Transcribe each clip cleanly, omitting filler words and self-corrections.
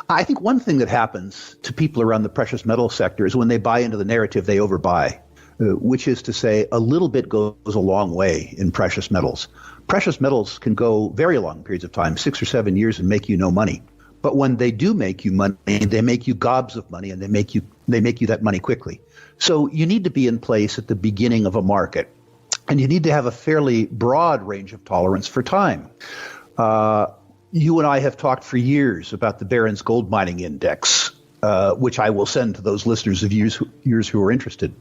I think one thing that happens to people around the precious metal sector is when they buy into the narrative, they overbuy, which is to say a little bit goes a long way in precious metals. Precious metals can go very long periods of time, 6 or 7 years, and make you no money. But when they do make you money, they make you gobs of money, and they make you that money quickly. So you need to be in place at the beginning of a market, and you need to have a fairly broad range of tolerance for time. You and I have talked for years about the Barron's Gold Mining Index, which I will send to those listeners of yours who are interested.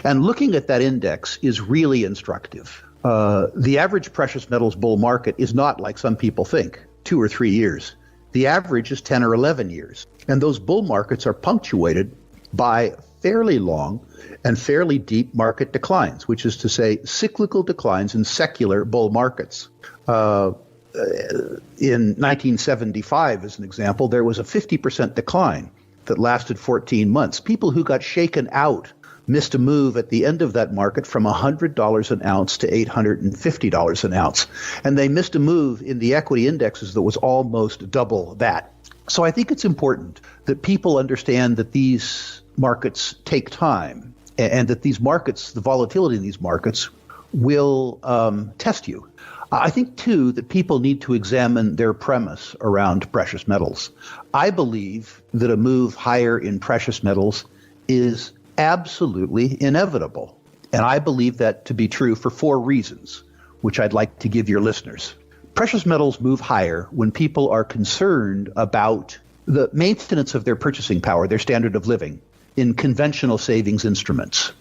And looking at that index is really instructive. The average precious metals bull market is not like some people think, 2 or 3 years. The average is 10 or 11 years. And those bull markets are punctuated by fairly long and fairly deep market declines, which is to say cyclical declines in secular bull markets. In 1975, as an example, there was a 50% decline that lasted 14 months. People who got shaken out missed a move at the end of that market from $100 an ounce to $850 an ounce. And they missed a move in the equity indexes that was almost double that. So I think it's important that people understand that these markets take time and that these markets, the volatility in these markets, will test you. I think, too, that people need to examine their premise around precious metals. I believe that a move higher in precious metals is absolutely inevitable. And I believe that to be true for 4 reasons, which I'd like to give your listeners. Precious metals move higher when people are concerned about the maintenance of their purchasing power, their standard of living, in conventional savings instruments.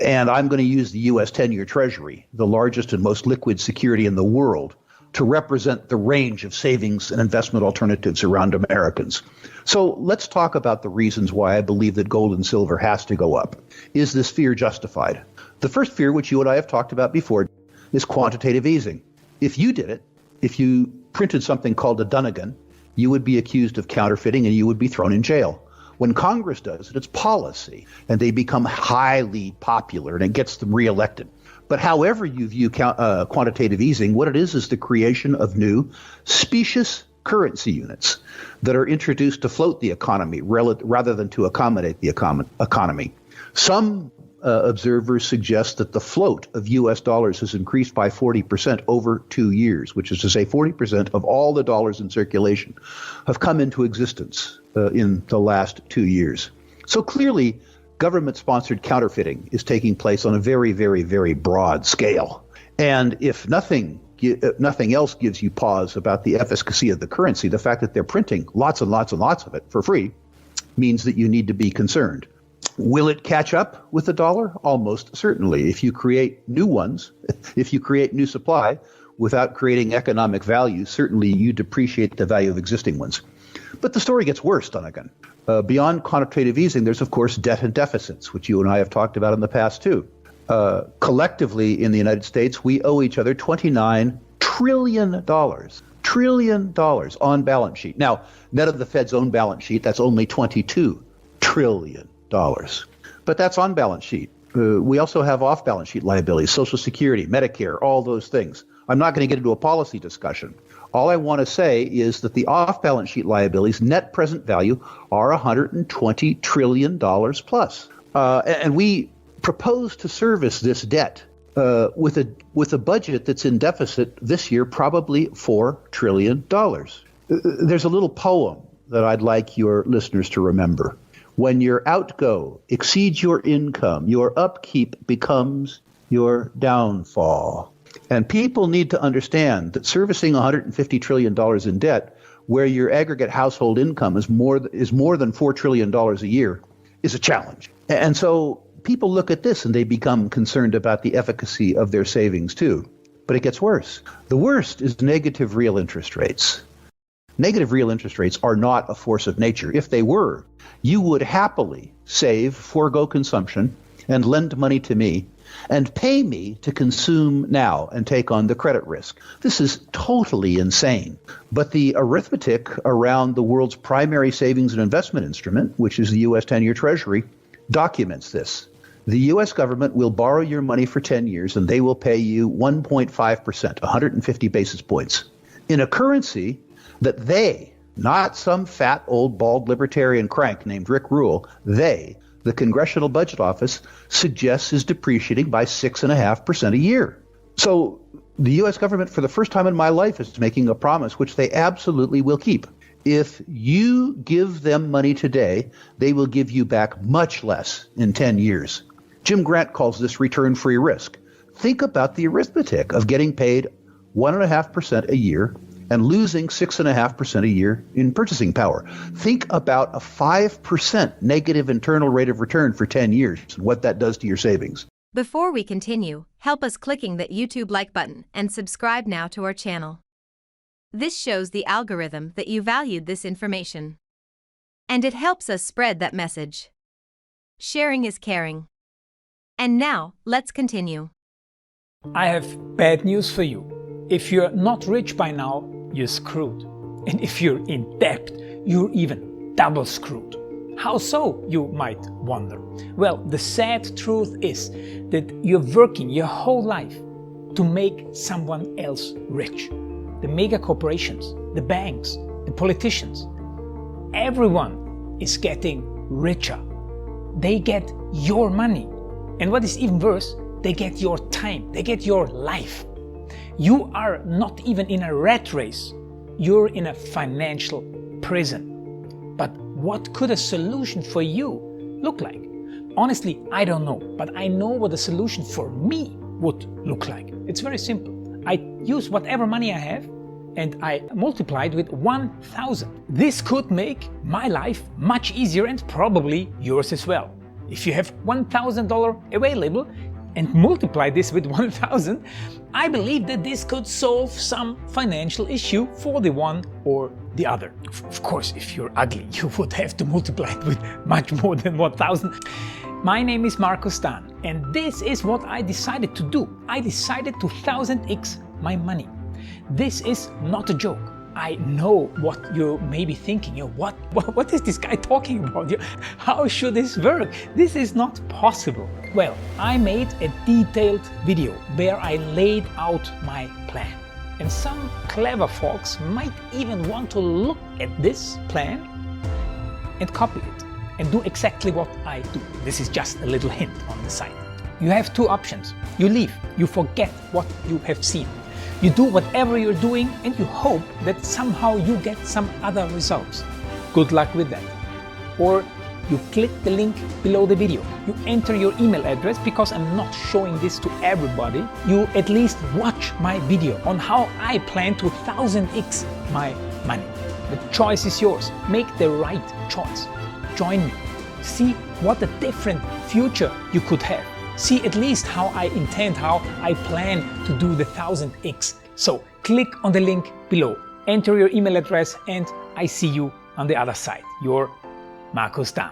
And I'm going to use the U.S. 10-year Treasury, the largest and most liquid security in the world, to represent the range of savings and investment alternatives around Americans. So let's talk about the reasons why I believe that gold and silver has to go up. Is this fear justified? The first fear, which you and I have talked about before, is quantitative easing. If you did it, if you printed something called a Dunnigan, you would be accused of counterfeiting and you would be thrown in jail. When Congress does it, it's policy, and they become highly popular, and it gets them reelected. But however you view quantitative easing, what it is the creation of new specious currency units that are introduced to float the economy rather than to accommodate the economy. Some observers suggest that the float of U.S. dollars has increased by 40% over 2 years, which is to say 40% of all the dollars in circulation have come into existence in the last 2 years. So clearly, government-sponsored counterfeiting is taking place on a very, very, very broad scale. And if nothing else gives you pause about the efficacy of the currency, the fact that they're printing lots and lots and lots of it for free means that you need to be concerned. Will it catch up with the dollar? Almost certainly. If you create new ones, if you create new supply without creating economic value, certainly you depreciate the value of existing ones. But the story gets worse, Dunnigan. Beyond quantitative easing, there's, of course, debt and deficits, which you and I have talked about in the past, too. Collectively in the United States, we owe each other $29 trillion on balance sheet. Now, net of the Fed's own balance sheet, that's only $22 trillion. But that's on balance sheet. We also have off balance sheet liabilities, Social Security, Medicare, all those things. I'm not going to get into a policy discussion. All I want to say is that the off balance sheet liabilities, net present value, are $120 trillion plus. And we propose to service this debt with a budget that's in deficit this year, probably $4 trillion. There's a little poem that I'd like your listeners to remember. When your outgo exceeds your income, your upkeep becomes your downfall. And people need to understand that servicing $150 trillion in debt, where your aggregate household income is more than $4 trillion a year, is a challenge. And so people look at this and they become concerned about the efficacy of their savings too. But it gets worse. The worst is negative real interest rates. Negative real interest rates are not a force of nature. If they were, you would happily save, forego consumption, and lend money to me, and pay me to consume now and take on the credit risk. This is totally insane. But the arithmetic around the world's primary savings and investment instrument, which is the U.S. 10-year Treasury, documents this. The U.S. government will borrow your money for 10 years, and they will pay you 1.5%, 150 basis points, in a currency that they not some fat old bald libertarian crank named Rick Rule. They, the Congressional Budget Office, suggests is depreciating by 6.5% a year. So the U.S. government, for the first time in my life, is making a promise which they absolutely will keep. If you give them money today, they will give you back much less in 10 years. Jim Grant calls this return-free risk. Think about the arithmetic of getting paid 1.5% a year and losing 6.5% a year in purchasing power. Think about a 5% negative internal rate of return for 10 years and what that does to your savings. Before we continue, help us clicking that YouTube like button and subscribe now to our channel. This shows the algorithm that you valued this information. And it helps us spread that message. Sharing is caring. And now, let's continue. I have bad news for you. If you're not rich by now, you're screwed. And if you're in debt, you're even double screwed. How so, you might wonder? Well, the sad truth is that you're working your whole life to make someone else rich. The mega corporations, the banks, the politicians, everyone is getting richer. They get your money. And what is even worse, they get your time, they get your life. You are not even in a rat race, you're in a financial prison. But what could a solution for you look like? Honestly, I don't know, but I know what a solution for me would look like. It's very simple. I use whatever money I have and I multiply it with 1,000. This could make my life much easier and probably yours as well. If you have $1,000 available and multiply this with 1,000, I believe that this could solve some financial issue for the one or the other. Of course, if you're ugly, you would have to multiply it with much more than 1,000. My name is Marco Stan, and this is what I decided to do. I decided to 1000x my money. This is not a joke. I know what you may be thinking. What is this guy talking about? How should this work? This is not possible. Well, I made a detailed video where I laid out my plan. And some clever folks might even want to look at this plan and copy it and do exactly what I do. This is just a little hint on the side. You have two options. You leave, you forget what you have seen. You do whatever you're doing and you hope that somehow you get some other results. Good luck with that. Or you click the link below the video. You enter your email address because I'm not showing this to everybody. You at least watch my video on how I plan to 1000x my money. The choice is yours. Make the right choice. Join me. See what a different future you could have. See at least how I intend, how I plan to do the 1000x. So click on the link below, enter your email address, and I see you on the other side. Your Marco Stan.